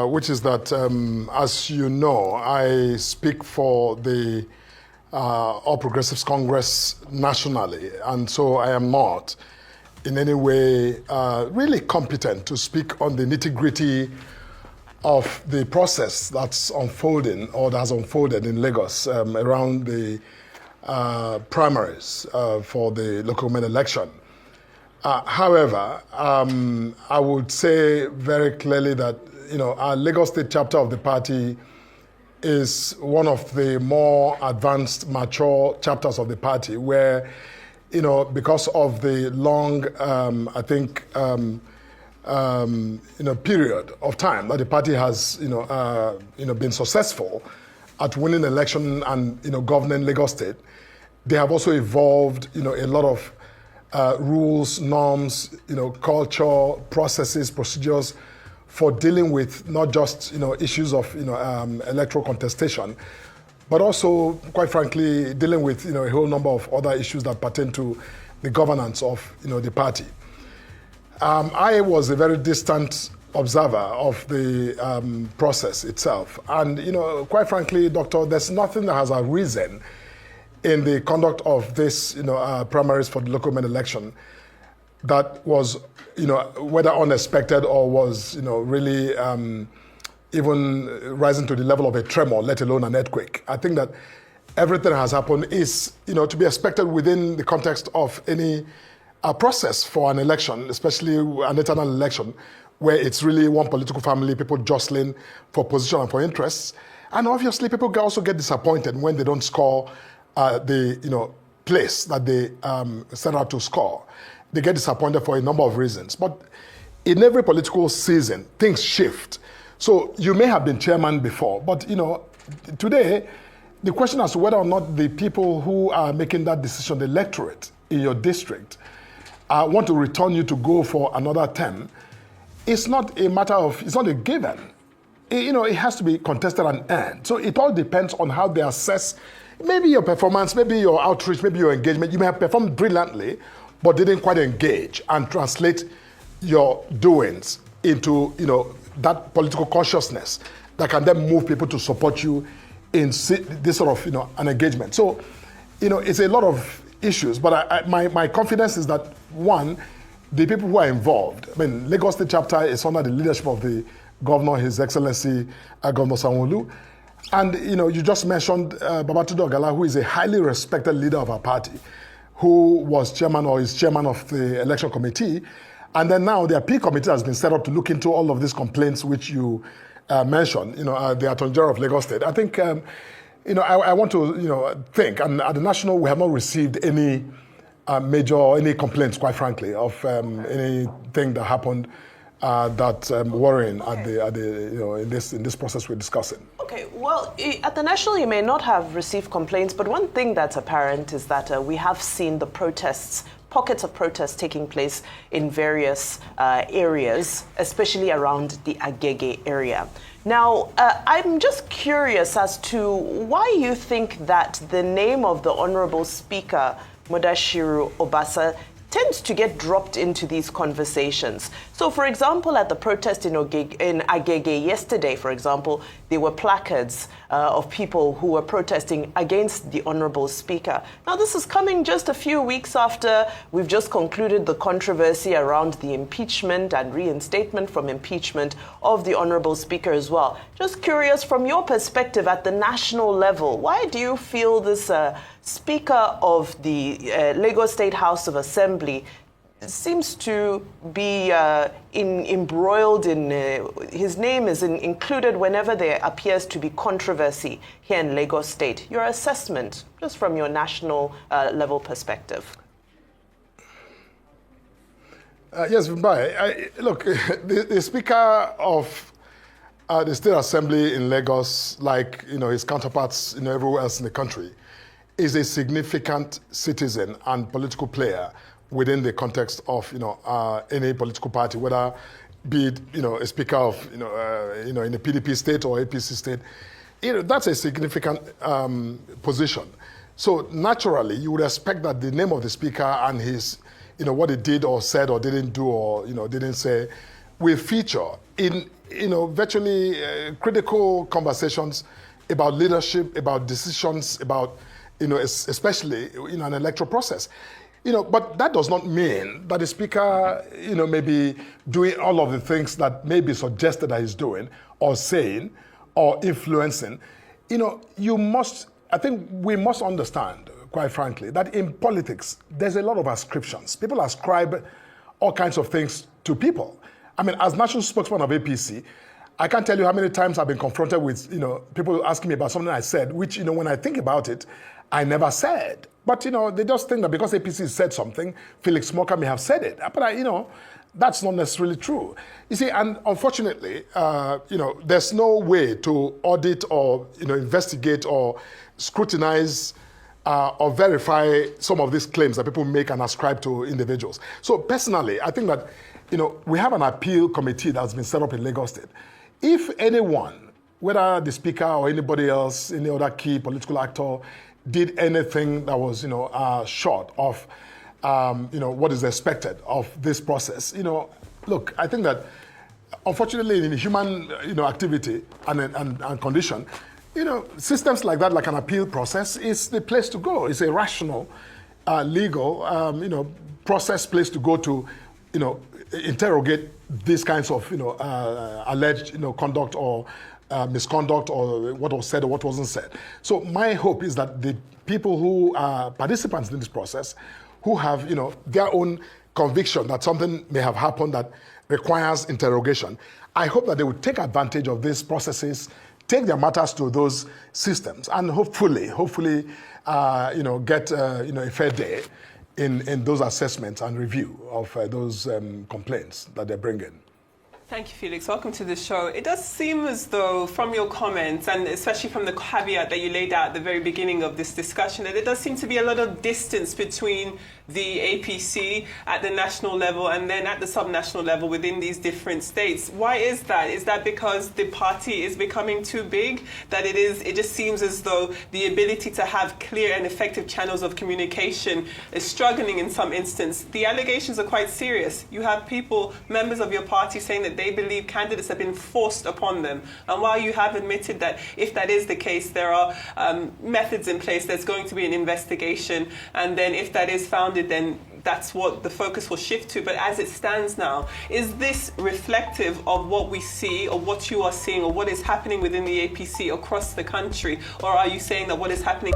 which is that, as you know, I speak for the All Progressives Congress nationally, and so I am not in any way really competent to speak on the nitty-gritty of the process that's unfolding or that has unfolded in Lagos around the primaries for the local government election. However, I would say very clearly that our Lagos State chapter of the party is one of the more advanced, mature chapters of the party, where because of the long, period of time that the party has, been successful at winning election and governing Lagos State, they have also evolved, a lot of rules, norms, culture, processes, procedures for dealing with not just issues of electoral contestation, but also, quite frankly, dealing with a whole number of other issues that pertain to the governance of the party. I was a very distant observer of the process itself, and quite frankly, Doctor, there's nothing that has arisen in the conduct of this primaries for the local government election that was whether unexpected or was really even rising to the level of a tremor, let alone an earthquake. I think that everything that has happened is to be expected within the context of any process for an election, especially an eternal election, where it's really one political family, people jostling for position and for interests. And obviously people also get disappointed when they don't score the place that they set out to score. They get disappointed for a number of reasons. But in every political season, things shift. So you may have been chairman before, but today, the question as to whether or not the people who are making that decision, the electorate in your district, want to return you to go for another term, it's not a matter of, it's not a given. It has to be contested and earned. So it all depends on how they assess maybe your performance, maybe your outreach, maybe your engagement. You may have performed brilliantly, but didn't quite engage and translate your doings into, that political consciousness that can then move people to support you in this sort of, an engagement. So, it's a lot of issues, but my confidence is that, one, the people who are involved, Lagos State chapter is under the leadership of the Governor, His Excellency Governor Sanwo-Olu. And, you just mentioned Babajide Ogala, who is a highly respected leader of our party, who was chairman or is chairman of the election committee. And then now the appeal committee has been set up to look into all of these complaints which you mentioned, the Attorney General of Lagos State. I think, I want to, think, and at the national, we have not received any any complaints, quite frankly, of anything that happened that's worrying at the in this process we're discussing. Okay, well, at the national, you may not have received complaints, but one thing that's apparent is that we have seen the protests, pockets of protests taking place in various areas, especially around the Agege area. Now, I'm just curious as to why you think that the name of the Honorable Speaker, Mudashiru Obasa, tends to get dropped into these conversations. So, for example, at the protest in Agege yesterday, for example, there were placards of people who were protesting against the Honorable Speaker. Now, this is coming just a few weeks after we've just concluded the controversy around the impeachment and reinstatement from impeachment of the Honorable Speaker as well. Just curious, from your perspective at the national level, why do you feel this Speaker of the Lagos State House of Assembly seems to be embroiled in, his name is included whenever there appears to be controversy here in Lagos State? Your assessment, just from your national level perspective. Yes, Mbaye. Look, the Speaker of the State Assembly in Lagos, like his counterparts everywhere else in the country, is a significant citizen and political player within the context of any political party, whether be it a speaker of in a PDP state or APC state. That's a significant position. So naturally, you would expect that the name of the speaker and his what he did or said or didn't do or didn't say will feature in virtually critical conversations about leadership, about decisions, about especially an electoral process. But that does not mean that the speaker may be doing all of the things that may be suggested that he's doing or saying or influencing. I think we must understand, quite frankly, that in politics there's a lot of ascriptions. People ascribe all kinds of things to people. I mean, as national spokesman of APC, I can't tell you how many times I've been confronted with, people asking me about something I said, which, when I think about it, I never said. But, they just think that because APC said something, Felix Morka may have said it. But, that's not necessarily true. You see, and unfortunately, there's no way to audit or, investigate or scrutinize or verify some of these claims that people make and ascribe to individuals. So personally, I think that, we have an appeal committee that's been set up in Lagos State. If anyone, whether the speaker or anybody else, any other key political actor, did anything that was, short of, what is expected of this process, look, I think that, unfortunately, in human, activity and condition, systems like that, like an appeal process, is the place to go. It's a rational, legal, process place to go to, interrogate these kinds of, alleged, conduct or misconduct or what was said or what wasn't said. So my hope is that the people who are participants in this process, who have, their own conviction that something may have happened that requires interrogation, I hope that they would take advantage of these processes, take their matters to those systems, and hopefully, get, a fair day in those assessments and review of those complaints that they bring in. Thank you, Felix. Welcome to the show. It does seem as though, from your comments, and especially from the caveat that you laid out at the very beginning of this discussion, that there does seem to be a lot of distance between the APC at the national level and then at the subnational level within these different states. Why is that? Is that because the party is becoming too big? That it just seems as though the ability to have clear and effective channels of communication is struggling in some instance? The allegations are quite serious. You have people, members of your party, saying that they believe candidates have been forced upon them. And while you have admitted that if that is the case, there are methods in place, there's going to be an investigation, and then if that is founded, then that's what the focus will shift to. But as it stands now, is this reflective of what we see or what you are seeing or what is happening within the APC across the country? Or are you saying that what is happening